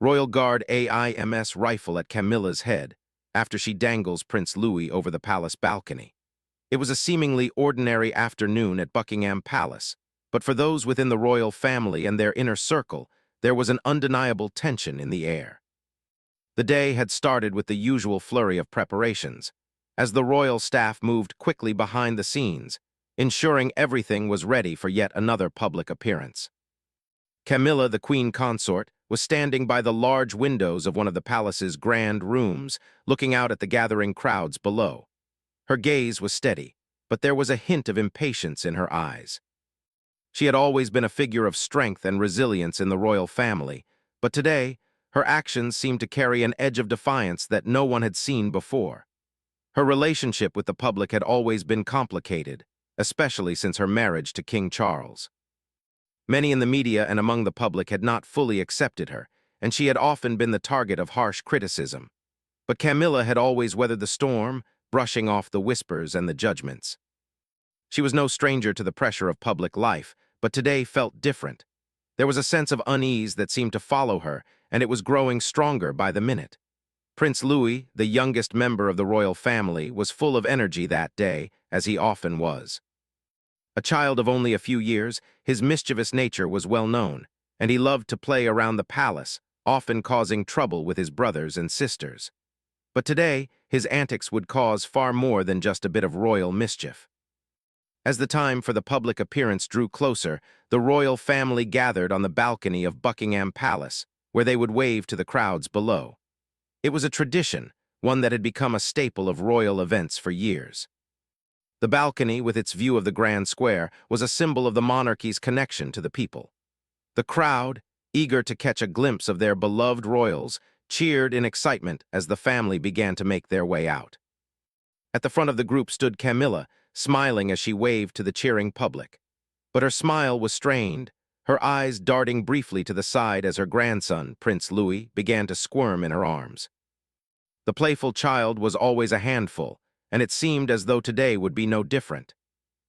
Royal Guard AIMS rifle at Camilla's head after she dangles Prince Louis over the palace balcony. It was a seemingly ordinary afternoon at Buckingham Palace, but for those within the royal family and their inner circle, there was an undeniable tension in the air. The day had started with the usual flurry of preparations, as the royal staff moved quickly behind the scenes, ensuring everything was ready for yet another public appearance. Camilla, the queen consort, was standing by the large windows of one of the palace's grand rooms, looking out at the gathering crowds below. Her gaze was steady, but there was a hint of impatience in her eyes. She had always been a figure of strength and resilience in the royal family, but today, her actions seemed to carry an edge of defiance that no one had seen before. Her relationship with the public had always been complicated, especially since her marriage to King Charles. Many in the media and among the public had not fully accepted her, and she had often been the target of harsh criticism. But Camilla had always weathered the storm, brushing off the whispers and the judgments. She was no stranger to the pressure of public life, but today felt different. There was a sense of unease that seemed to follow her, and it was growing stronger by the minute. Prince Louis, the youngest member of the royal family, was full of energy that day, as he often was. A child of only a few years, his mischievous nature was well known, and he loved to play around the palace, often causing trouble with his brothers and sisters. But today, his antics would cause far more than just a bit of royal mischief. As the time for the public appearance drew closer, the royal family gathered on the balcony of Buckingham Palace, where they would wave to the crowds below. It was a tradition, one that had become a staple of royal events for years. The balcony, with its view of the grand square, was a symbol of the monarchy's connection to the people. The crowd, eager to catch a glimpse of their beloved royals, cheered in excitement as the family began to make their way out. At the front of the group stood Camilla, smiling as she waved to the cheering public. But her smile was strained, her eyes darting briefly to the side as her grandson, Prince Louis, began to squirm in her arms. The playful child was always a handful, and it seemed as though today would be no different.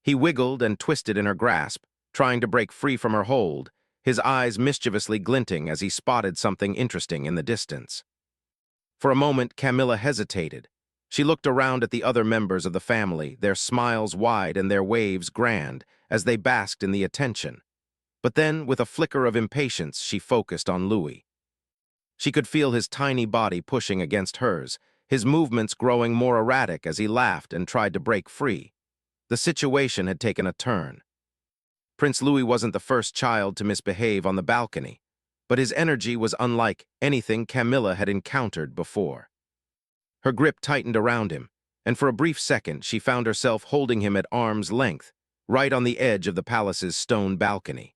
He wiggled and twisted in her grasp, trying to break free from her hold, his eyes mischievously glinting as he spotted something interesting in the distance. For a moment, Camilla hesitated. She looked around at the other members of the family, their smiles wide and their waves grand, as they basked in the attention. But then, with a flicker of impatience, she focused on Louis. She could feel his tiny body pushing against hers, his movements growing more erratic as he laughed and tried to break free. The situation had taken a turn. Prince Louis wasn't the first child to misbehave on the balcony, but his energy was unlike anything Camilla had encountered before. Her grip tightened around him, and for a brief second she found herself holding him at arm's length, right on the edge of the palace's stone balcony.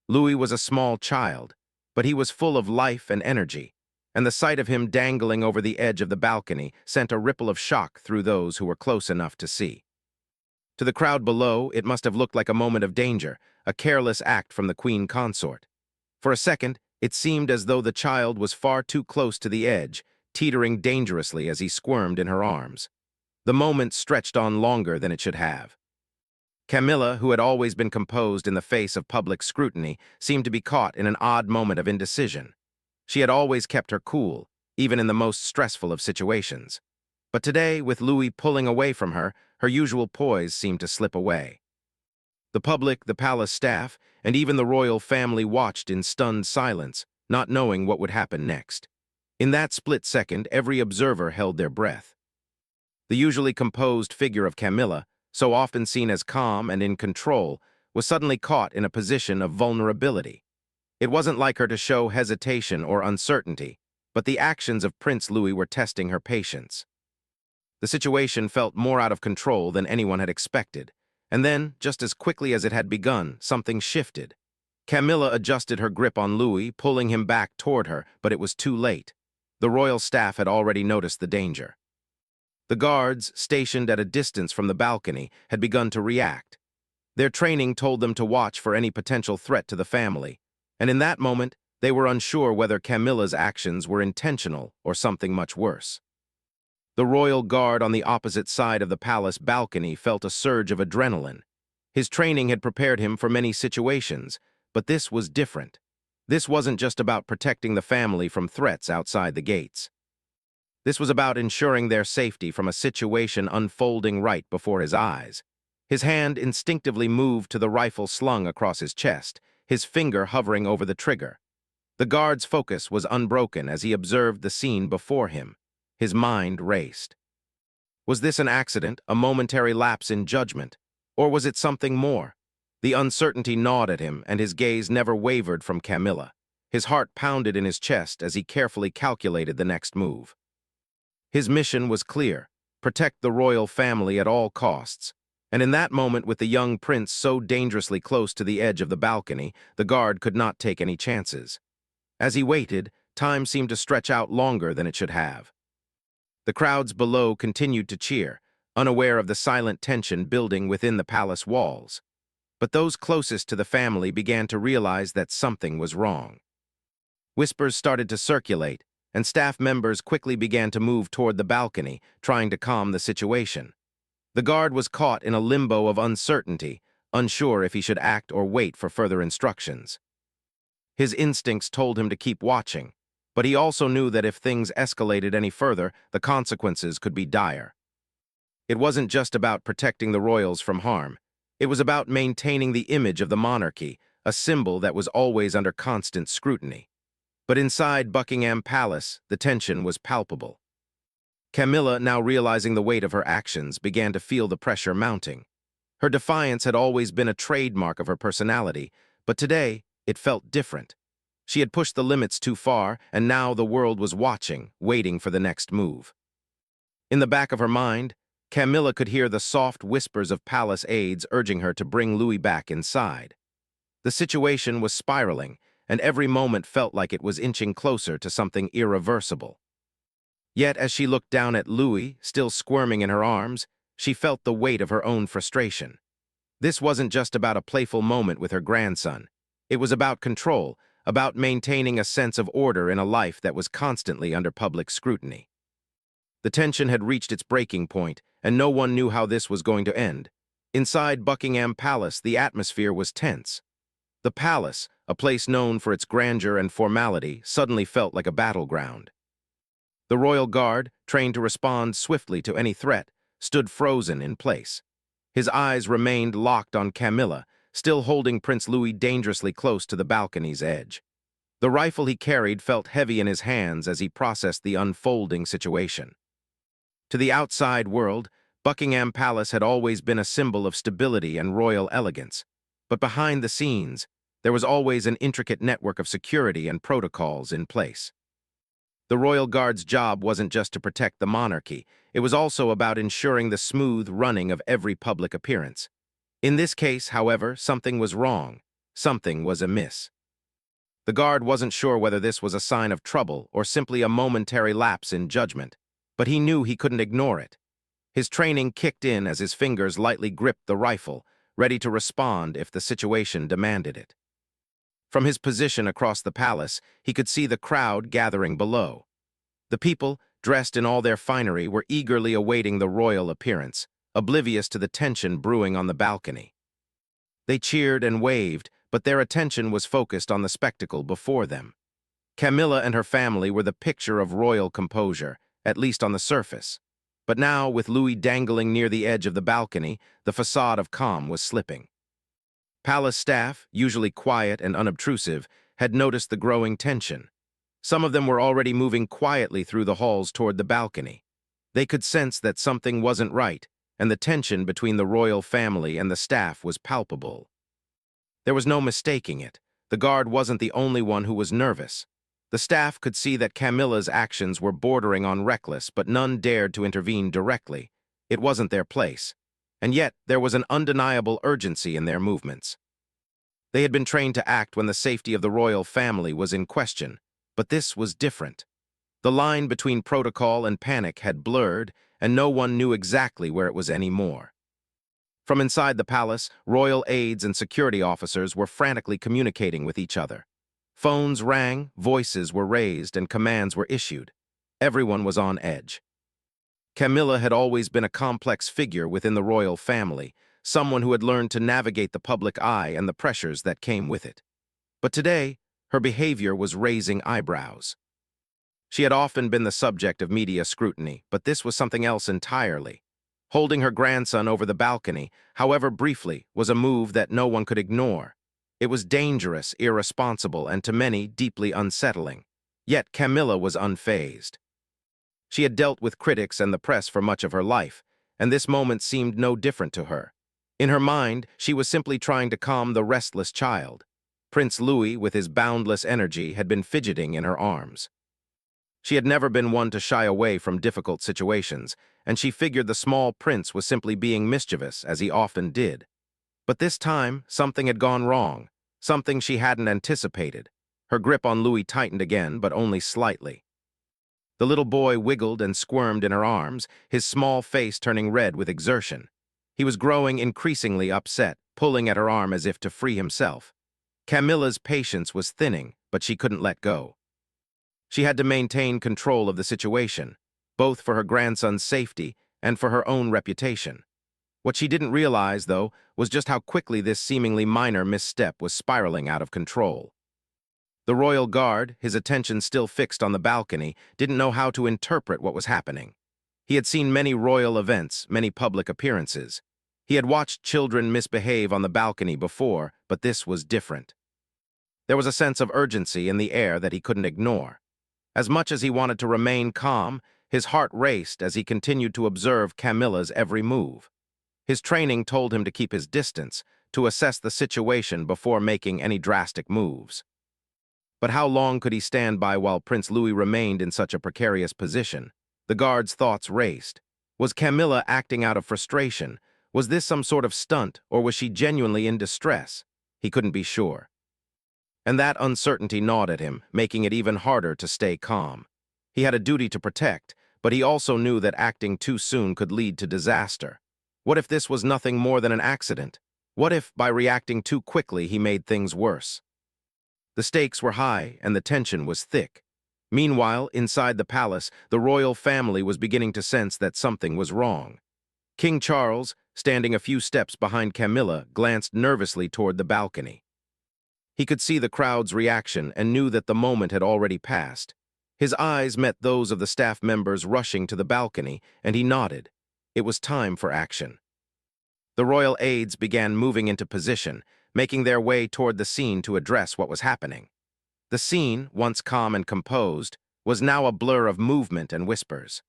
Louis was a small child, but he was full of life and energy, and the sight of him dangling over the edge of the balcony sent a ripple of shock through those who were close enough to see. To the crowd below, it must have looked like a moment of danger, a careless act from the queen consort. For a second, it seemed as though the child was far too close to the edge, teetering dangerously as he squirmed in her arms. The moment stretched on longer than it should have. Camilla, who had always been composed in the face of public scrutiny, seemed to be caught in an odd moment of indecision. She had always kept her cool, even in the most stressful of situations. But today, with Louis pulling away from her, her usual poise seemed to slip away. The public, the palace staff, and even the royal family watched in stunned silence, not knowing what would happen next. In that split second, every observer held their breath. The usually composed figure of Camilla, so often seen as calm and in control, was suddenly caught in a position of vulnerability. It wasn't like her to show hesitation or uncertainty, but the actions of Prince Louis were testing her patience. The situation felt more out of control than anyone had expected, and then, just as quickly as it had begun, something shifted. Camilla adjusted her grip on Louis, pulling him back toward her, but it was too late. The royal staff had already noticed the danger. The guards, stationed at a distance from the balcony, had begun to react. Their training told them to watch for any potential threat to the family, and in that moment, they were unsure whether Camilla's actions were intentional or something much worse. The royal guard on the opposite side of the palace balcony felt a surge of adrenaline. His training had prepared him for many situations, but this was different. This wasn't just about protecting the family from threats outside the gates. This was about ensuring their safety from a situation unfolding right before his eyes. His hand instinctively moved to the rifle slung across his chest, his finger hovering over the trigger. The guard's focus was unbroken as he observed the scene before him. His mind raced. Was this an accident, a momentary lapse in judgment? Or was it something more? The uncertainty gnawed at him, and his gaze never wavered from Camilla. His heart pounded in his chest as he carefully calculated the next move. His mission was clear: protect the royal family at all costs. And in that moment, with the young prince so dangerously close to the edge of the balcony, the guard could not take any chances. As he waited, time seemed to stretch out longer than it should have. The crowds below continued to cheer, unaware of the silent tension building within the palace walls. But those closest to the family began to realize that something was wrong. Whispers started to circulate, and staff members quickly began to move toward the balcony, trying to calm the situation. The guard was caught in a limbo of uncertainty, unsure if he should act or wait for further instructions. His instincts told him to keep watching, but he also knew that if things escalated any further, the consequences could be dire. It wasn't just about protecting the royals from harm. It was about maintaining the image of the monarchy, a symbol that was always under constant scrutiny. But inside Buckingham Palace, the tension was palpable. Camilla, now realizing the weight of her actions, began to feel the pressure mounting. Her defiance had always been a trademark of her personality, but today it felt different. She had pushed the limits too far, and now the world was watching, waiting for the next move. In the back of her mind, Camilla could hear the soft whispers of palace aides urging her to bring Louis back inside. The situation was spiraling, and every moment felt like it was inching closer to something irreversible. Yet as she looked down at Louis, still squirming in her arms, she felt the weight of her own frustration. This wasn't just about a playful moment with her grandson. It was about control, about maintaining a sense of order in a life that was constantly under public scrutiny. The tension had reached its breaking point, and no one knew how this was going to end. Inside Buckingham Palace, the atmosphere was tense. The palace, a place known for its grandeur and formality, suddenly felt like a battleground. The royal guard, trained to respond swiftly to any threat, stood frozen in place. His eyes remained locked on Camilla, still holding Prince Louis dangerously close to the balcony's edge. The rifle he carried felt heavy in his hands as he processed the unfolding situation. To the outside world, Buckingham Palace had always been a symbol of stability and royal elegance. But behind the scenes, there was always an intricate network of security and protocols in place. The royal guard's job wasn't just to protect the monarchy, it was also about ensuring the smooth running of every public appearance. In this case, however, something was wrong. Something was amiss. The guard wasn't sure whether this was a sign of trouble or simply a momentary lapse in judgment, but he knew he couldn't ignore it. His training kicked in as his fingers lightly gripped the rifle, ready to respond if the situation demanded it. From his position across the palace, he could see the crowd gathering below. The people, dressed in all their finery, were eagerly awaiting the royal appearance, oblivious to the tension brewing on the balcony. They cheered and waved, but their attention was focused on the spectacle before them. Camilla and her family were the picture of royal composure, at least on the surface. But now, with Louis dangling near the edge of the balcony, the facade of calm was slipping. Palace staff, usually quiet and unobtrusive, had noticed the growing tension. Some of them were already moving quietly through the halls toward the balcony. They could sense that something wasn't right, and the tension between the royal family and the staff was palpable. There was no mistaking it. The guard wasn't the only one who was nervous. The staff could see that Camilla's actions were bordering on reckless, but none dared to intervene directly. It wasn't their place. And yet, there was an undeniable urgency in their movements. They had been trained to act when the safety of the royal family was in question, but this was different. The line between protocol and panic had blurred, and no one knew exactly where it was anymore. From inside the palace, royal aides and security officers were frantically communicating with each other. Phones rang, voices were raised, and commands were issued. Everyone was on edge. Camilla had always been a complex figure within the royal family, someone who had learned to navigate the public eye and the pressures that came with it. But today, Her behavior was raising eyebrows. She had often been the subject of media scrutiny, but this was something else entirely. Holding her grandson over the balcony, however briefly, was a move that no one could ignore. It was dangerous, irresponsible, and to many, deeply unsettling. Yet Camilla was unfazed. She had dealt with critics and the press for much of her life, and this moment seemed no different to her. In her mind, she was simply trying to calm the restless child. Prince Louis, with his boundless energy, had been fidgeting in her arms. She had never been one to shy away from difficult situations, and she figured the small prince was simply being mischievous, as he often did. But this time, something had gone wrong, something she hadn't anticipated. Her grip on Louis tightened again, but only slightly. The little boy wiggled and squirmed in her arms, his small face turning red with exertion. He was growing increasingly upset, pulling at her arm as if to free himself. Camilla's patience was thinning, but she couldn't let go. She had to maintain control of the situation, both for her grandson's safety and for her own reputation. What she didn't realize, though, was just how quickly this seemingly minor misstep was spiraling out of control. The royal guard, his attention still fixed on the balcony, didn't know how to interpret what was happening. He had seen many royal events, many public appearances. He had watched children misbehave on the balcony before, but this was different. There was a sense of urgency in the air that he couldn't ignore. As much as he wanted to remain calm, his heart raced as he continued to observe Camilla's every move. His training told him to keep his distance, to assess the situation before making any drastic moves. But how long could he stand by while Prince Louis remained in such a precarious position? The guard's thoughts raced. Was Camilla acting out of frustration? Was this some sort of stunt, or was she genuinely in distress? He couldn't be sure. And that uncertainty gnawed at him, making it even harder to stay calm. He had a duty to protect, but he also knew that acting too soon could lead to disaster. What if this was nothing more than an accident? What if, by reacting too quickly, he made things worse? The stakes were high, and the tension was thick. Meanwhile, inside the palace, the royal family was beginning to sense that something was wrong. King Charles, standing a few steps behind Camilla, glanced nervously toward the balcony. He could see the crowd's reaction and knew that the moment had already passed. His eyes met those of the staff members rushing to the balcony, and he nodded. It was time for action. The royal aides began moving into position, making their way toward the scene to address what was happening. The scene, once calm and composed, was now a blur of movement and whispers.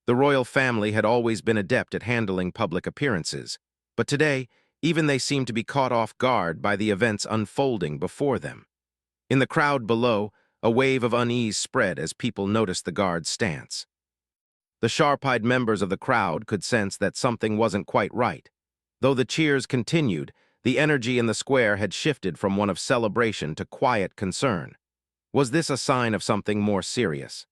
The royal family had always been adept at handling public appearances, but today, even they seemed to be caught off guard by the events unfolding before them. In the crowd below, a wave of unease spread as people noticed the guard's stance. The sharp-eyed members of the crowd could sense that something wasn't quite right. Though the cheers continued, the energy in the square had shifted from one of celebration to quiet concern. Was this a sign of something more serious?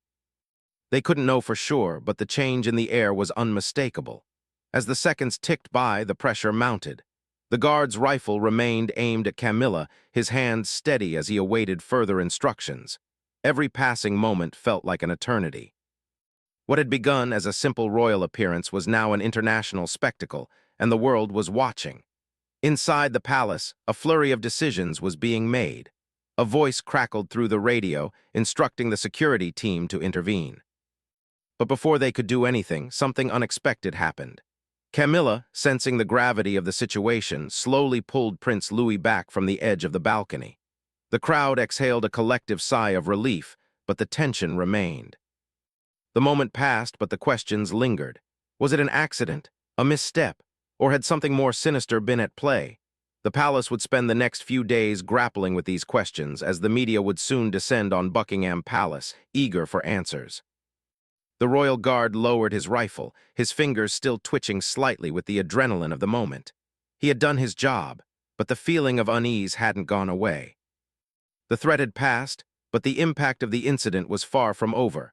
They couldn't know for sure, but the change in the air was unmistakable. As the seconds ticked by, the pressure mounted. The guard's rifle remained aimed at Camilla, his hand steady as he awaited further instructions. Every passing moment felt like an eternity. What had begun as a simple royal appearance was now an international spectacle, and the world was watching. Inside the palace, a flurry of decisions was being made. A voice crackled through the radio, instructing the security team to intervene. But before they could do anything, something unexpected happened. Camilla, sensing the gravity of the situation, slowly pulled Prince Louis back from the edge of the balcony. The crowd exhaled a collective sigh of relief, but the tension remained. The moment passed, but the questions lingered. Was it an accident, a misstep, or had something more sinister been at play? The palace would spend the next few days grappling with these questions, as the media would soon descend on Buckingham Palace, eager for answers. The royal guard lowered his rifle, his fingers still twitching slightly with the adrenaline of the moment. He had done his job, but the feeling of unease hadn't gone away. The threat had passed, but the impact of the incident was far from over.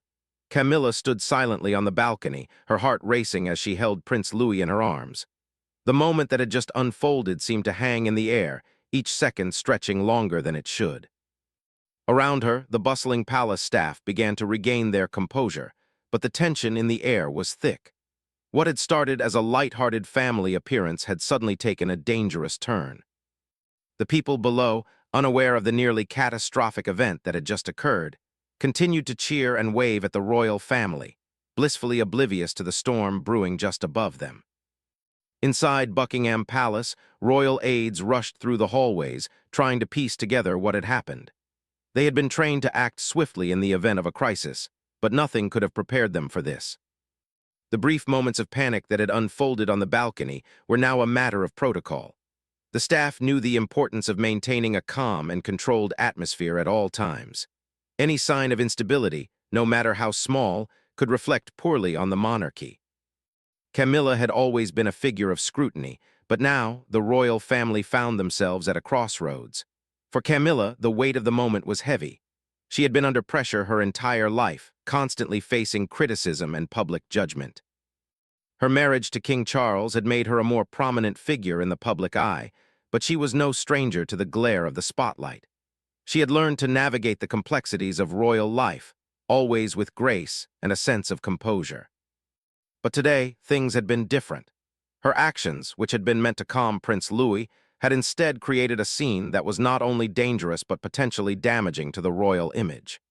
Camilla stood silently on the balcony, her heart racing as she held Prince Louis in her arms. The moment that had just unfolded seemed to hang in the air, each second stretching longer than it should. Around her, the bustling palace staff began to regain their composure, but the tension in the air was thick. What had started as a light-hearted family appearance had suddenly taken a dangerous turn. The people below, unaware of the nearly catastrophic event that had just occurred, continued to cheer and wave at the royal family, blissfully oblivious to the storm brewing just above them. Inside Buckingham Palace, royal aides rushed through the hallways, trying to piece together what had happened. They had been trained to act swiftly in the event of a crisis, but nothing could have prepared them for this. The brief moments of panic that had unfolded on the balcony were now a matter of protocol. The staff knew the importance of maintaining a calm and controlled atmosphere at all times. Any sign of instability, no matter how small, could reflect poorly on the monarchy. Camilla had always been a figure of scrutiny, but now the royal family found themselves at a crossroads. For Camilla, the weight of the moment was heavy. She had been under pressure her entire life, constantly facing criticism and public judgment. Her marriage to King Charles had made her a more prominent figure in the public eye, but she was no stranger to the glare of the spotlight. She had learned to navigate the complexities of royal life, always with grace and a sense of composure. But today, things had been different. Her actions, which had been meant to calm Prince Louis, had instead created a scene that was not only dangerous but potentially damaging to the royal image.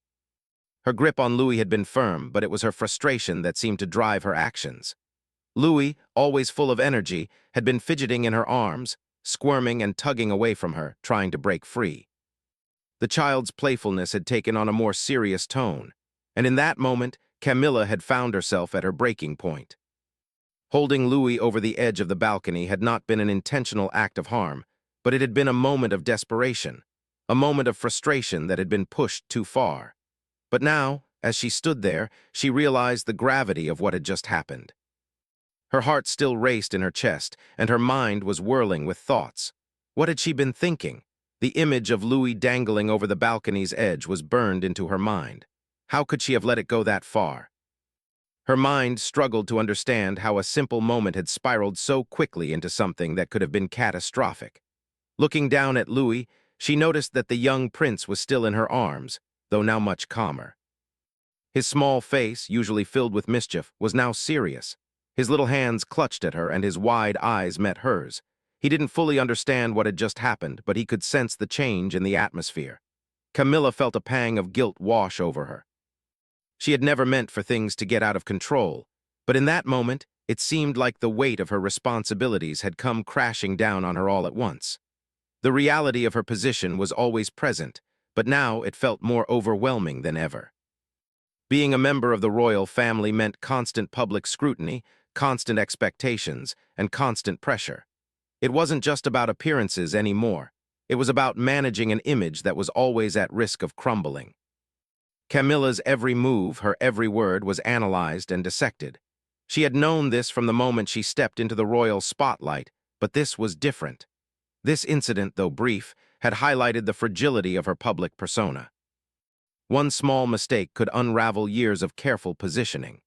Her grip on Louis had been firm, but it was her frustration that seemed to drive her actions. Louis, always full of energy, had been fidgeting in her arms, squirming and tugging away from her, trying to break free. The child's playfulness had taken on a more serious tone, and in that moment, Camilla had found herself at her breaking point. Holding Louis over the edge of the balcony had not been an intentional act of harm, but it had been a moment of desperation, a moment of frustration that had been pushed too far. But now, as she stood there, she realized the gravity of what had just happened. Her heart still raced in her chest, and her mind was whirling with thoughts. What had she been thinking? The image of Louis dangling over the balcony's edge was burned into her mind. How could she have let it go that far? Her mind struggled to understand how a simple moment had spiraled so quickly into something that could have been catastrophic. Looking down at Louis, she noticed that the young prince was still in her arms, though now much calmer. His small face, usually filled with mischief, was now serious. His little hands clutched at her and his wide eyes met hers. He didn't fully understand what had just happened, but he could sense the change in the atmosphere. Camilla felt a pang of guilt wash over her. She had never meant for things to get out of control, but in that moment, it seemed like the weight of her responsibilities had come crashing down on her all at once. The reality of her position was always present, but now it felt more overwhelming than ever. Being a member of the royal family meant constant public scrutiny, constant expectations, and constant pressure. It wasn't just about appearances anymore. It was about managing an image that was always at risk of crumbling. Camilla's every move, her every word, was analyzed and dissected. She had known this from the moment she stepped into the royal spotlight, but this was different. This incident, though brief, had highlighted the fragility of her public persona. One small mistake could unravel years of careful positioning.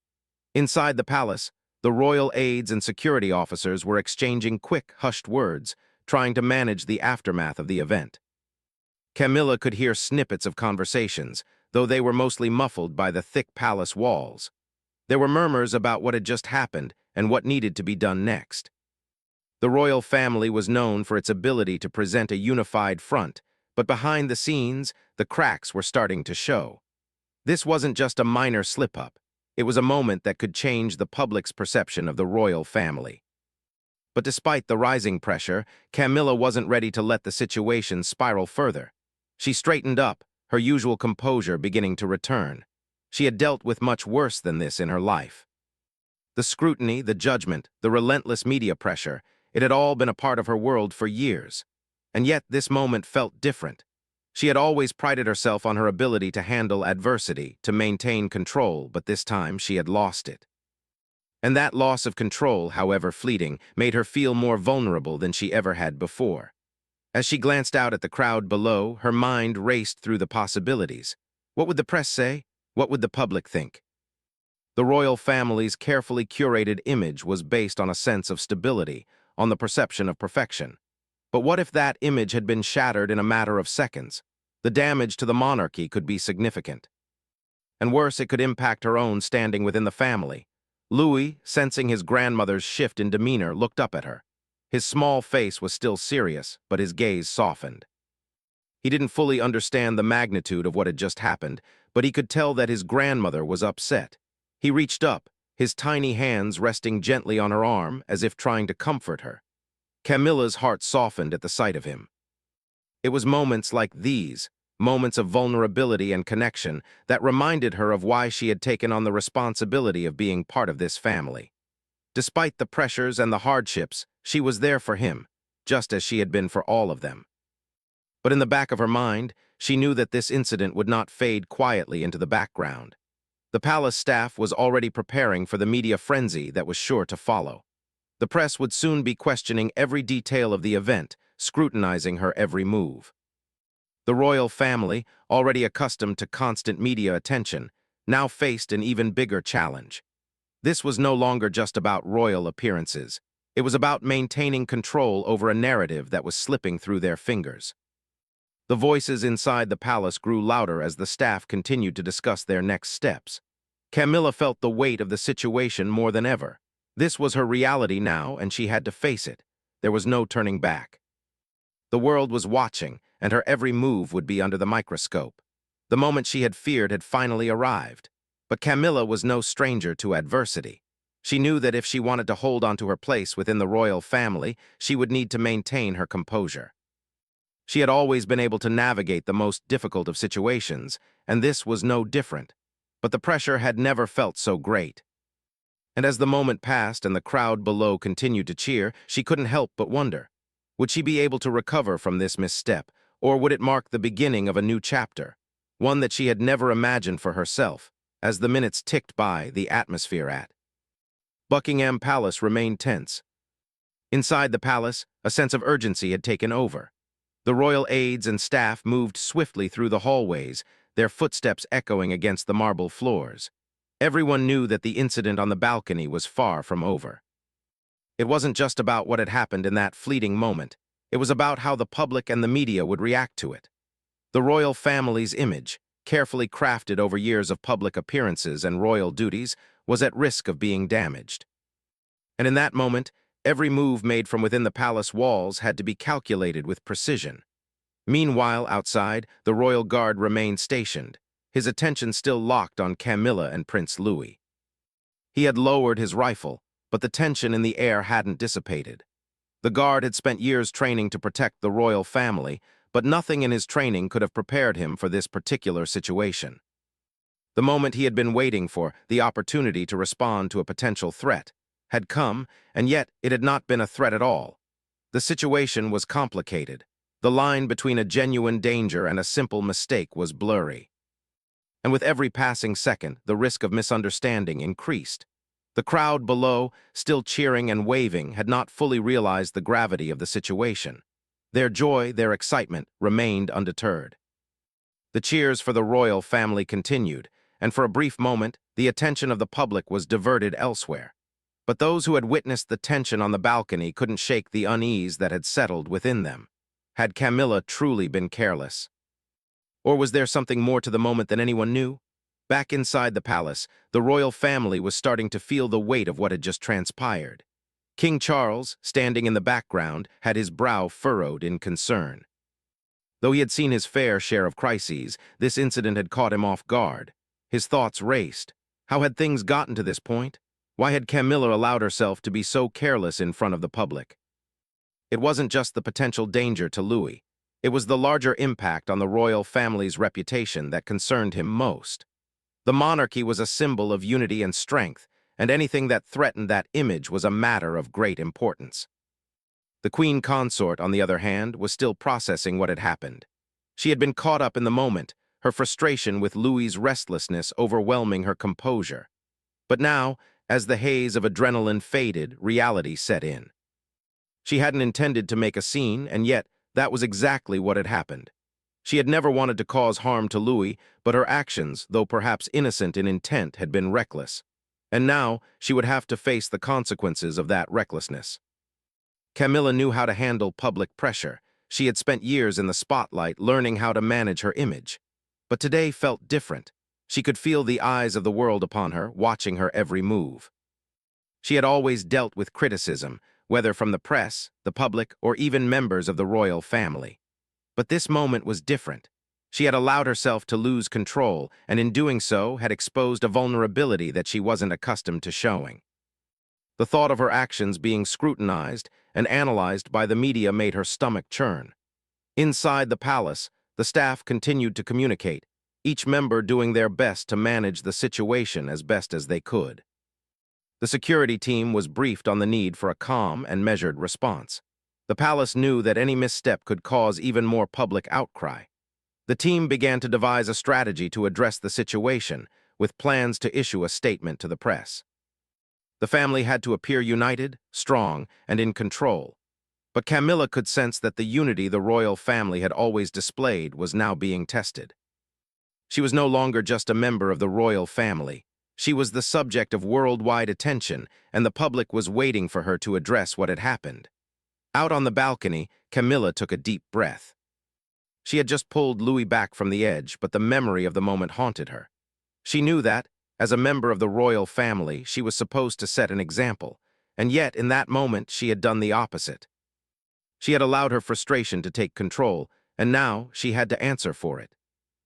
Inside the palace, the royal aides and security officers were exchanging quick, hushed words, trying to manage the aftermath of the event. Camilla could hear snippets of conversations, though they were mostly muffled by the thick palace walls. There were murmurs about what had just happened and what needed to be done next. The royal family was known for its ability to present a unified front, but behind the scenes, the cracks were starting to show. This wasn't just a minor slip-up. It was a moment that could change the public's perception of the royal family. But despite the rising pressure, Camilla wasn't ready to let the situation spiral further. She straightened up, her usual composure beginning to return. She had dealt with much worse than this in her life. The scrutiny, the judgment, the relentless media pressure, it had all been a part of her world for years. And yet this moment felt different. She had always prided herself on her ability to handle adversity, to maintain control, but this time she had lost it. And that loss of control, however fleeting, made her feel more vulnerable than she ever had before. As she glanced out at the crowd below, her mind raced through the possibilities. What would the press say? What would the public think? The royal family's carefully curated image was based on a sense of stability, on the perception of perfection. But what if that image had been shattered in a matter of seconds? The damage to the monarchy could be significant. And worse, it could impact her own standing within the family. Louis, sensing his grandmother's shift in demeanor, looked up at her. His small face was still serious, but his gaze softened. He didn't fully understand the magnitude of what had just happened, but he could tell that his grandmother was upset. He reached up, his tiny hands resting gently on her arm as if trying to comfort her. Camilla's heart softened at the sight of him. It was moments like these, moments of vulnerability and connection, that reminded her of why she had taken on the responsibility of being part of this family. Despite the pressures and the hardships, she was there for him, just as she had been for all of them. But in the back of her mind, she knew that this incident would not fade quietly into the background. The palace staff was already preparing for the media frenzy that was sure to follow. The press would soon be questioning every detail of the event, scrutinizing her every move. The royal family, already accustomed to constant media attention, now faced an even bigger challenge. This was no longer just about royal appearances. It was about maintaining control over a narrative that was slipping through their fingers. The voices inside the palace grew louder as the staff continued to discuss their next steps. Camilla felt the weight of the situation more than ever. This was her reality now, and she had to face it. There was no turning back. The world was watching, and her every move would be under the microscope. The moment she had feared had finally arrived. But Camilla was no stranger to adversity. She knew that if she wanted to hold onto her place within the royal family, she would need to maintain her composure. She had always been able to navigate the most difficult of situations, and this was no different. But the pressure had never felt so great. And as the moment passed and the crowd below continued to cheer, she couldn't help but wonder. Would she be able to recover from this misstep, or would it mark the beginning of a new chapter, one that she had never imagined for herself? As the minutes ticked by, the atmosphere at Buckingham Palace remained tense. Inside the palace, a sense of urgency had taken over. The royal aides and staff moved swiftly through the hallways, their footsteps echoing against the marble floors. Everyone knew that the incident on the balcony was far from over. It wasn't just about what had happened in that fleeting moment. It was about how the public and the media would react to it. The royal family's image, carefully crafted over years of public appearances and royal duties, was at risk of being damaged. And in that moment, every move made from within the palace walls had to be calculated with precision. Meanwhile, outside, the royal guard remained stationed, his attention still locked on Camilla and Prince Louis. He had lowered his rifle, but the tension in the air hadn't dissipated. The guard had spent years training to protect the royal family, but nothing in his training could have prepared him for this particular situation. The moment he had been waiting for, the opportunity to respond to a potential threat, had come, and yet it had not been a threat at all. The situation was complicated. The line between a genuine danger and a simple mistake was blurry. And with every passing second, the risk of misunderstanding increased. The crowd below, still cheering and waving, had not fully realized the gravity of the situation. Their joy, their excitement, remained undeterred. The cheers for the royal family continued, and for a brief moment, the attention of the public was diverted elsewhere. But those who had witnessed the tension on the balcony couldn't shake the unease that had settled within them. Had Camilla truly been careless? Or was there something more to the moment than anyone knew? Back inside the palace, the royal family was starting to feel the weight of what had just transpired. King Charles, standing in the background, had his brow furrowed in concern. Though he had seen his fair share of crises, this incident had caught him off guard. His thoughts raced. How had things gotten to this point? Why had Camilla allowed herself to be so careless in front of the public? It wasn't just the potential danger to Louis. It was the larger impact on the royal family's reputation that concerned him most. The monarchy was a symbol of unity and strength, and anything that threatened that image was a matter of great importance. The queen consort, on the other hand, was still processing what had happened. She had been caught up in the moment, her frustration with Louis's restlessness overwhelming her composure. But now, as the haze of adrenaline faded, reality set in. She hadn't intended to make a scene, and yet that was exactly what had happened. She had never wanted to cause harm to Louis, but her actions, though perhaps innocent in intent, had been reckless. And now she would have to face the consequences of that recklessness. Camilla knew how to handle public pressure. She had spent years in the spotlight learning how to manage her image. But today felt different. She could feel the eyes of the world upon her, watching her every move. She had always dealt with criticism, whether from the press, the public, or even members of the royal family. But this moment was different. She had allowed herself to lose control, and in doing so had exposed a vulnerability that she wasn't accustomed to showing. The thought of her actions being scrutinized and analyzed by the media made her stomach churn. Inside the palace, the staff continued to communicate, each member doing their best to manage the situation as best as they could. The security team was briefed on the need for a calm and measured response. The palace knew that any misstep could cause even more public outcry. The team began to devise a strategy to address the situation, with plans to issue a statement to the press. The family had to appear united, strong, and in control. But Camilla could sense that the unity the royal family had always displayed was now being tested. She was no longer just a member of the royal family. She was the subject of worldwide attention, and the public was waiting for her to address what had happened. Out on the balcony, Camilla took a deep breath. She had just pulled Louis back from the edge, but the memory of the moment haunted her. She knew that, as a member of the royal family, she was supposed to set an example, and yet in that moment she had done the opposite. She had allowed her frustration to take control, and now she had to answer for it.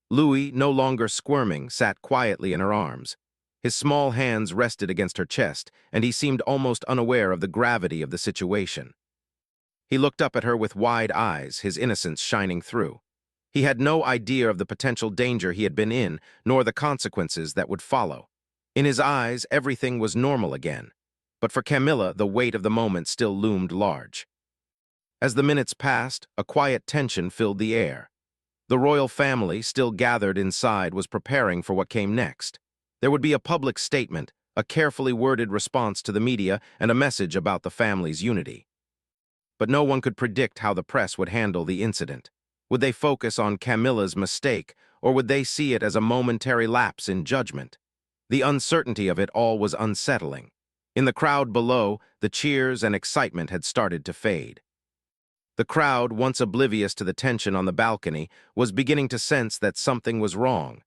Louis, no longer squirming, sat quietly in her arms. His small hands rested against her chest, and he seemed almost unaware of the gravity of the situation. He looked up at her with wide eyes, his innocence shining through. He had no idea of the potential danger he had been in, nor the consequences that would follow. In his eyes, everything was normal again. But for Camilla, the weight of the moment still loomed large. As the minutes passed, a quiet tension filled the air. The royal family, still gathered inside, was preparing for what came next. There would be a public statement, a carefully worded response to the media, and a message about the family's unity. But no one could predict how the press would handle the incident. Would they focus on Camilla's mistake, or would they see it as a momentary lapse in judgment? The uncertainty of it all was unsettling. In the crowd below, the cheers and excitement had started to fade. The crowd, once oblivious to the tension on the balcony, was beginning to sense that something was wrong.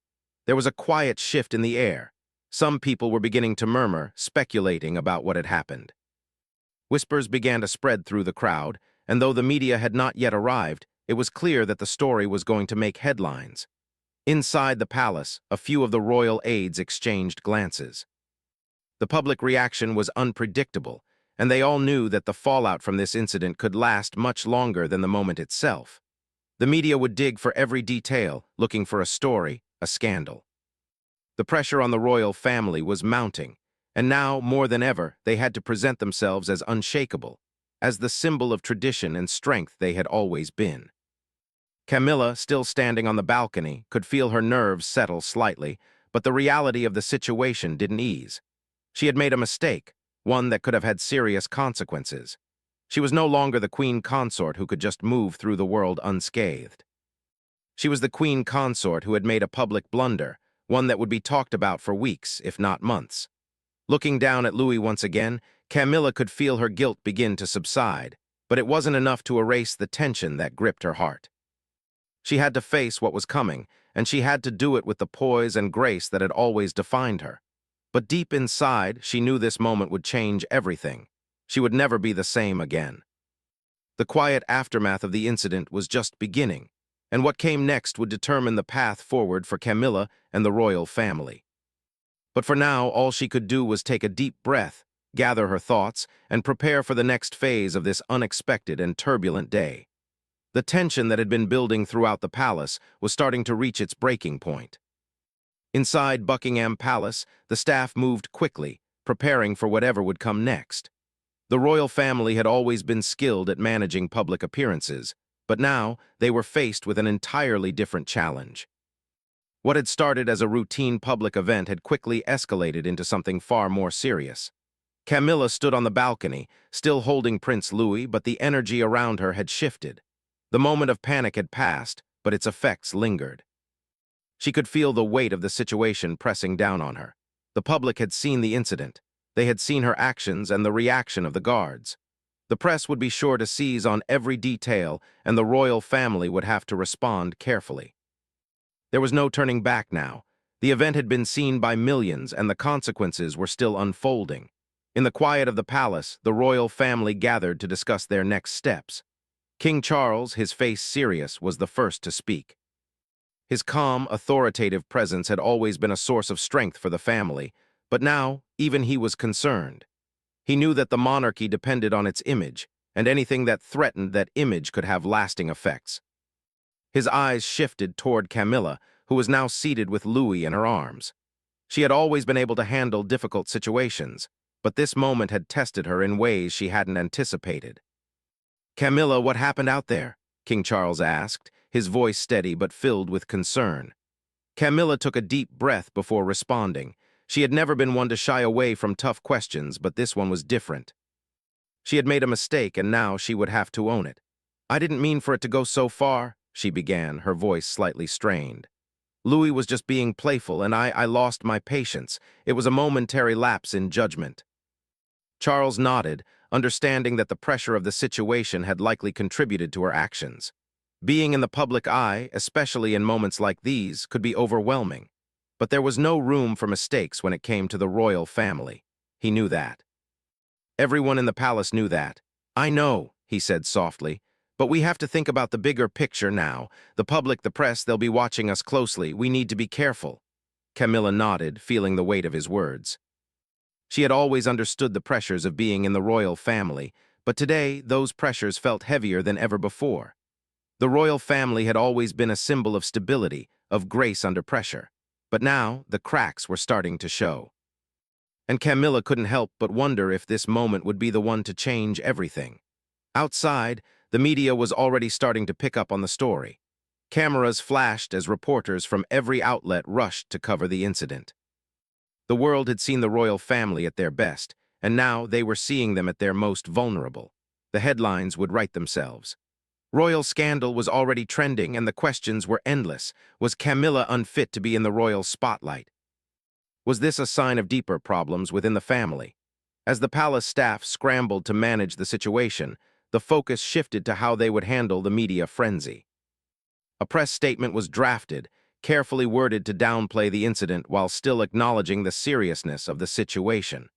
There was a quiet shift in the air. Some people were beginning to murmur, speculating about what had happened. Whispers began to spread through the crowd, and though the media had not yet arrived, it was clear that the story was going to make headlines. Inside the palace, a few of the royal aides exchanged glances. The public reaction was unpredictable, and they all knew that the fallout from this incident could last much longer than the moment itself. The media would dig for every detail, looking for a story, a scandal. The pressure on the royal family was mounting, and now, more than ever, they had to present themselves as unshakable, as the symbol of tradition and strength they had always been. Camilla, still standing on the balcony, could feel her nerves settle slightly, but the reality of the situation didn't ease. She had made a mistake, one that could have had serious consequences. She was no longer the queen consort who could just move through the world unscathed. She was the queen consort who had made a public blunder, one that would be talked about for weeks, if not months. Looking down at Louis once again, Camilla could feel her guilt begin to subside, but it wasn't enough to erase the tension that gripped her heart. She had to face what was coming, and she had to do it with the poise and grace that had always defined her. But deep inside, she knew this moment would change everything. She would never be the same again. The quiet aftermath of the incident was just beginning, and what came next would determine the path forward for Camilla and the royal family. But for now, all she could do was take a deep breath, gather her thoughts, and prepare for the next phase of this unexpected and turbulent day. The tension that had been building throughout the palace was starting to reach its breaking point. Inside Buckingham Palace, the staff moved quickly, preparing for whatever would come next. The royal family had always been skilled at managing public appearances, but now they were faced with an entirely different challenge. What had started as a routine public event had quickly escalated into something far more serious. Camilla stood on the balcony, still holding Prince Louis, but the energy around her had shifted. The moment of panic had passed, but its effects lingered. She could feel the weight of the situation pressing down on her. The public had seen the incident. They had seen her actions and the reaction of the guards. The press would be sure to seize on every detail, and the royal family would have to respond carefully. There was no turning back now. The event had been seen by millions, and the consequences were still unfolding. In the quiet of the palace, the royal family gathered to discuss their next steps. King Charles, his face serious, was the first to speak. His calm, authoritative presence had always been a source of strength for the family, but now even he was concerned. He knew that the monarchy depended on its image, and anything that threatened that image could have lasting effects. His eyes shifted toward Camilla, who was now seated with Louis in her arms. She had always been able to handle difficult situations, but this moment had tested her in ways she hadn't anticipated. "Camilla, what happened out there?" King Charles asked, his voice steady but filled with concern. Camilla took a deep breath before responding. She had never been one to shy away from tough questions, but this one was different. She had made a mistake, and now she would have to own it. "I didn't mean for it to go so far," she began, her voice slightly strained. "Louis was just being playful, and I lost my patience. It was a momentary lapse in judgment." Charles nodded, understanding that the pressure of the situation had likely contributed to her actions. Being in the public eye, especially in moments like these, could be overwhelming. But there was no room for mistakes when it came to the royal family. He knew that. Everyone in the palace knew that. "I know," he said softly, "but we have to think about the bigger picture now. The public, the press, they'll be watching us closely. We need to be careful." Camilla nodded, feeling the weight of his words. She had always understood the pressures of being in the royal family, but today those pressures felt heavier than ever before. The royal family had always been a symbol of stability, of grace under pressure, but now the cracks were starting to show. And Camilla couldn't help but wonder if this moment would be the one to change everything. Outside, the media was already starting to pick up on the story. Cameras flashed as reporters from every outlet rushed to cover the incident. The world had seen the royal family at their best, and now they were seeing them at their most vulnerable. The headlines would write themselves. Royal scandal was already trending, and the questions were endless. Was Camilla unfit to be in the royal spotlight? Was this a sign of deeper problems within the family? As the palace staff scrambled to manage the situation, the focus shifted to how they would handle the media frenzy. A press statement was drafted, carefully worded to downplay the incident while still acknowledging the seriousness of the situation.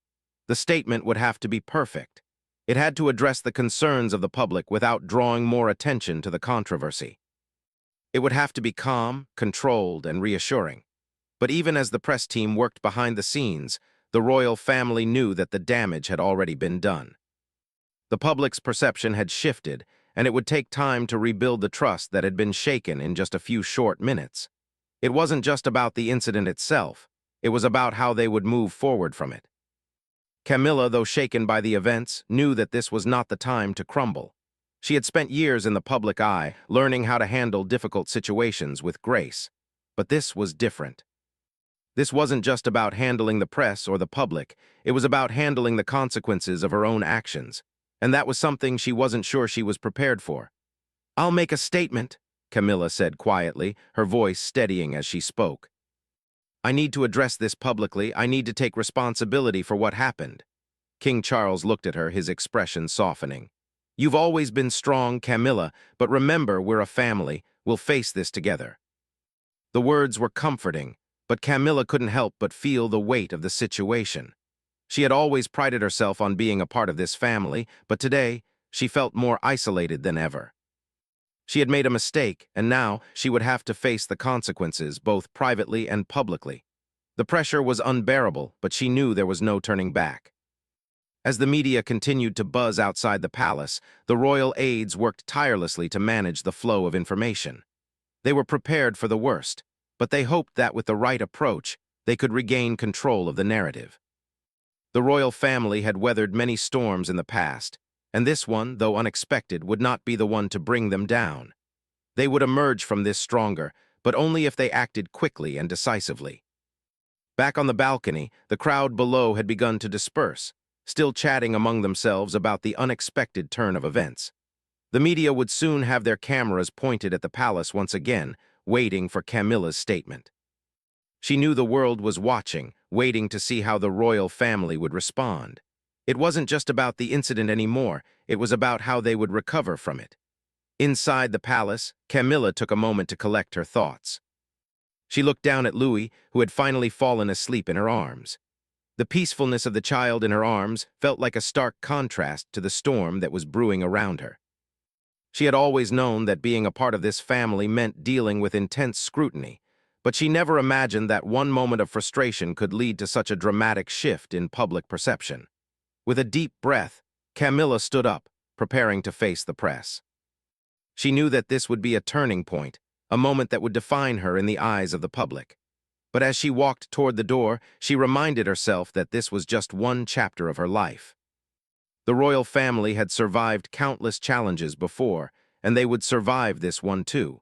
The statement would have to be perfect. It had to address the concerns of the public without drawing more attention to the controversy. It would have to be calm, controlled, and reassuring. But even as the press team worked behind the scenes, the royal family knew that the damage had already been done. The public's perception had shifted, and it would take time to rebuild the trust that had been shaken in just a few short minutes. It wasn't just about the incident itself, it was about how they would move forward from it. Camilla, though shaken by the events, knew that this was not the time to crumble. She had spent years in the public eye, learning how to handle difficult situations with grace. But this was different. This wasn't just about handling the press or the public, it was about handling the consequences of her own actions. And that was something she wasn't sure she was prepared for. "I'll make a statement," Camilla said quietly, her voice steadying as she spoke. "I need to address this publicly. I need to take responsibility for what happened." King Charles looked at her, his expression softening. "You've always been strong, Camilla, but remember, we're a family. We'll face this together." The words were comforting, but Camilla couldn't help but feel the weight of the situation. She had always prided herself on being a part of this family, but today she felt more isolated than ever. She had made a mistake, and now she would have to face the consequences, both privately and publicly. The pressure was unbearable, but she knew there was no turning back. As the media continued to buzz outside the palace, the royal aides worked tirelessly to manage the flow of information. They were prepared for the worst, but they hoped that with the right approach, they could regain control of the narrative. The royal family had weathered many storms in the past, and this one, though unexpected, would not be the one to bring them down. They would emerge from this stronger, but only if they acted quickly and decisively. Back on the balcony, the crowd below had begun to disperse, still chatting among themselves about the unexpected turn of events. The media would soon have their cameras pointed at the palace once again, waiting for Camilla's statement. She knew the world was watching, waiting to see how the royal family would respond. It wasn't just about the incident anymore, it was about how they would recover from it. Inside the palace, Camilla took a moment to collect her thoughts. She looked down at Louis, who had finally fallen asleep in her arms. The peacefulness of the child in her arms felt like a stark contrast to the storm that was brewing around her. She had always known that being a part of this family meant dealing with intense scrutiny, but she never imagined that one moment of frustration could lead to such a dramatic shift in public perception. With a deep breath, Camilla stood up, preparing to face the press. She knew that this would be a turning point, a moment that would define her in the eyes of the public. But as she walked toward the door, she reminded herself that this was just one chapter of her life. The royal family had survived countless challenges before, and they would survive this one too.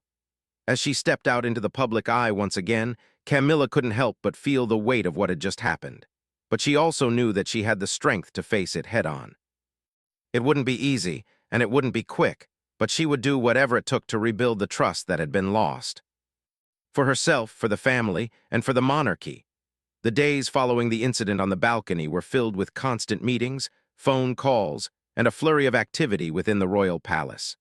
As she stepped out into the public eye once again, Camilla couldn't help but feel the weight of what had just happened. But she also knew that she had the strength to face it head-on. It wouldn't be easy, and it wouldn't be quick, but she would do whatever it took to rebuild the trust that had been lost. For herself, for the family, and for the monarchy. The days following the incident on the balcony were filled with constant meetings, phone calls, and a flurry of activity within the royal palace.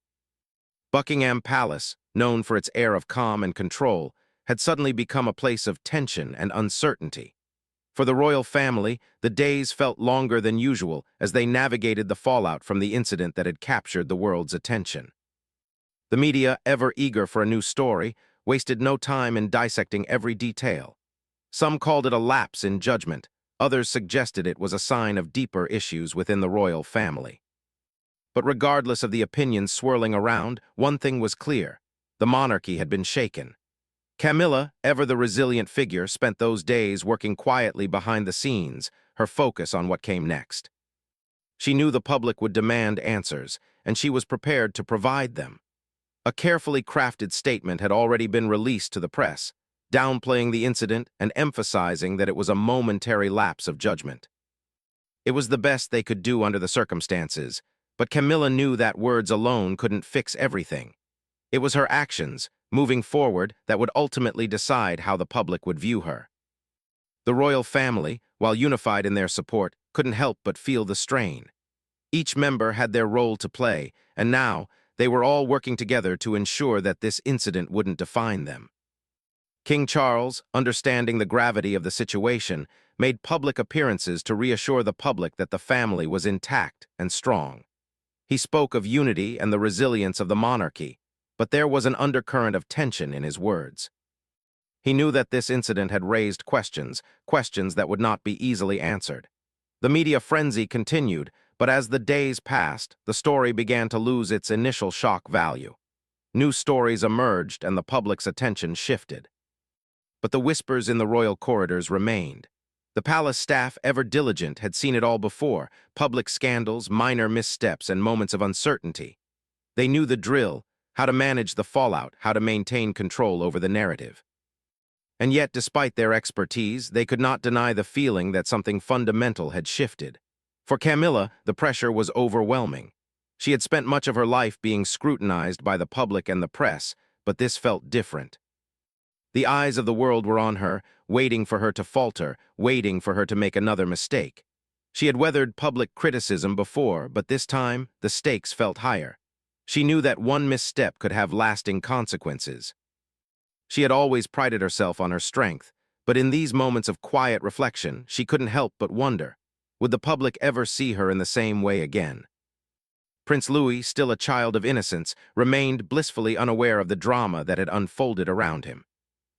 Buckingham Palace, known for its air of calm and control, had suddenly become a place of tension and uncertainty. For the royal family, the days felt longer than usual as they navigated the fallout from the incident that had captured the world's attention. The media, ever eager for a new story, wasted no time in dissecting every detail. Some called it a lapse in judgment, others suggested it was a sign of deeper issues within the royal family. But regardless of the opinions swirling around, one thing was clear: the monarchy had been shaken. Camilla, ever the resilient figure, spent those days working quietly behind the scenes, her focus on what came next. She knew the public would demand answers, and she was prepared to provide them. A carefully crafted statement had already been released to the press, downplaying the incident and emphasizing that it was a momentary lapse of judgment. It was the best they could do under the circumstances, but Camilla knew that words alone couldn't fix everything. It was her actions, moving forward, that would ultimately decide how the public would view her. The royal family, while unified in their support, couldn't help but feel the strain. Each member had their role to play, and now they were all working together to ensure that this incident wouldn't define them. King Charles, understanding the gravity of the situation, made public appearances to reassure the public that the family was intact and strong. He spoke of unity and the resilience of the monarchy, but there was an undercurrent of tension in his words. He knew that this incident had raised questions that would not be easily answered. The media frenzy continued, but as the days passed, the story began to lose its initial shock value. New stories emerged and the public's attention shifted. But the whispers in the royal corridors remained. The palace staff, ever diligent, had seen it all before: public scandals, minor missteps, and moments of uncertainty. They knew the drill: how to manage the fallout, how to maintain control over the narrative. And yet, despite their expertise, they could not deny the feeling that something fundamental had shifted. For Camilla, the pressure was overwhelming. She had spent much of her life being scrutinized by the public and the press, but this felt different. The eyes of the world were on her, waiting for her to falter, waiting for her to make another mistake. She had weathered public criticism before, but this time, the stakes felt higher. She knew that one misstep could have lasting consequences. She had always prided herself on her strength, but in these moments of quiet reflection, she couldn't help but wonder: would the public ever see her in the same way again? Prince Louis, still a child of innocence, remained blissfully unaware of the drama that had unfolded around him.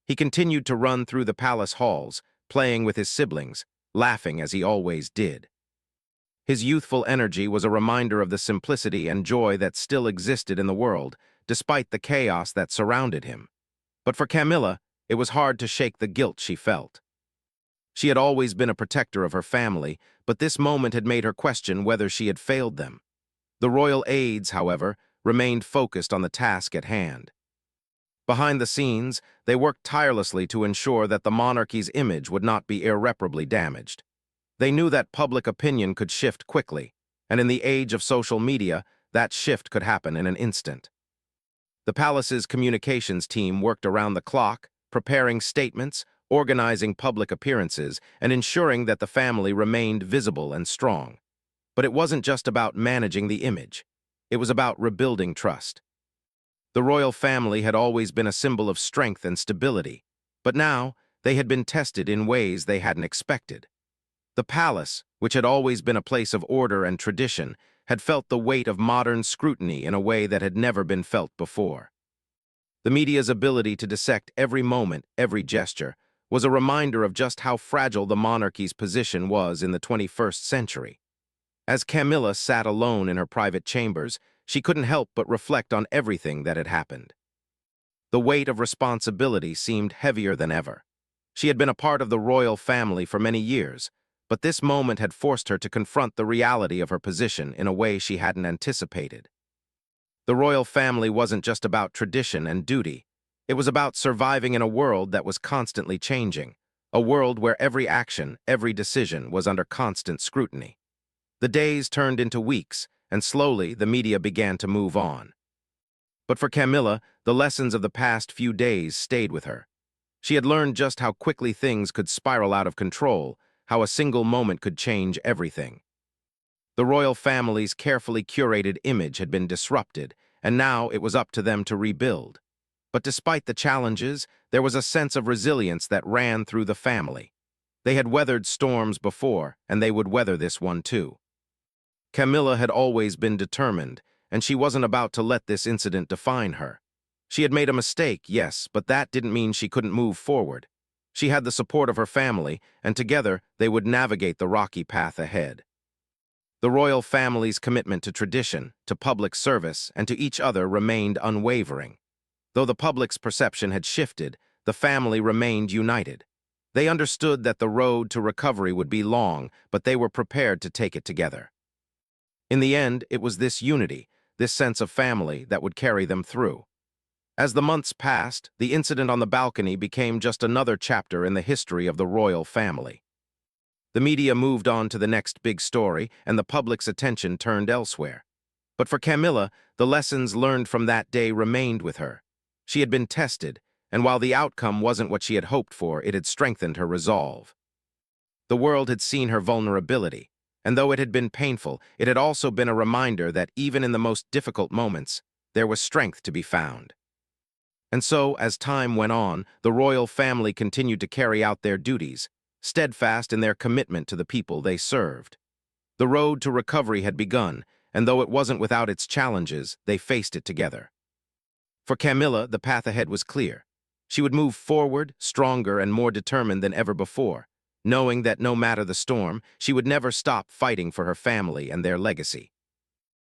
He continued to run through the palace halls, playing with his siblings, laughing as he always did. His youthful energy was a reminder of the simplicity and joy that still existed in the world, despite the chaos that surrounded him. But for Camilla, it was hard to shake the guilt she felt. She had always been a protector of her family, but this moment had made her question whether she had failed them. The royal aides, however, remained focused on the task at hand. Behind the scenes, they worked tirelessly to ensure that the monarchy's image would not be irreparably damaged. They knew that public opinion could shift quickly, and in the age of social media, that shift could happen in an instant. The palace's communications team worked around the clock, preparing statements, organizing public appearances, and ensuring that the family remained visible and strong. But it wasn't just about managing the image. It was about rebuilding trust. The royal family had always been a symbol of strength and stability, but now they had been tested in ways they hadn't expected. The palace, which had always been a place of order and tradition, had felt the weight of modern scrutiny in a way that had never been felt before. The media's ability to dissect every moment, every gesture, was a reminder of just how fragile the monarchy's position was in the 21st century. As Camilla sat alone in her private chambers, she couldn't help but reflect on everything that had happened. The weight of responsibility seemed heavier than ever. She had been a part of the royal family for many years, but this moment had forced her to confront the reality of her position in a way she hadn't anticipated. The royal family wasn't just about tradition and duty. It was about surviving in a world that was constantly changing, a world where every action, every decision was under constant scrutiny. The days turned into weeks, and slowly the media began to move on. But for Camilla, the lessons of the past few days stayed with her. She had learned just how quickly things could spiral out of control, how a single moment could change everything. The royal family's carefully curated image had been disrupted, and now it was up to them to rebuild. But despite the challenges, there was a sense of resilience that ran through the family. They had weathered storms before, and they would weather this one too. Camilla had always been determined, and she wasn't about to let this incident define her. She had made a mistake, yes, but that didn't mean she couldn't move forward. She had the support of her family, and together they would navigate the rocky path ahead. The royal family's commitment to tradition, to public service, and to each other remained unwavering. Though the public's perception had shifted, the family remained united. They understood that the road to recovery would be long, but they were prepared to take it together. In the end, it was this unity, this sense of family, that would carry them through. As the months passed, the incident on the balcony became just another chapter in the history of the royal family. The media moved on to the next big story, and the public's attention turned elsewhere. But for Camilla, the lessons learned from that day remained with her. She had been tested, and while the outcome wasn't what she had hoped for, it had strengthened her resolve. The world had seen her vulnerability, and though it had been painful, it had also been a reminder that even in the most difficult moments, there was strength to be found. And so, as time went on, the royal family continued to carry out their duties, steadfast in their commitment to the people they served. The road to recovery had begun, and though it wasn't without its challenges, they faced it together. For Camilla, the path ahead was clear. She would move forward, stronger and more determined than ever before, knowing that no matter the storm, she would never stop fighting for her family and their legacy.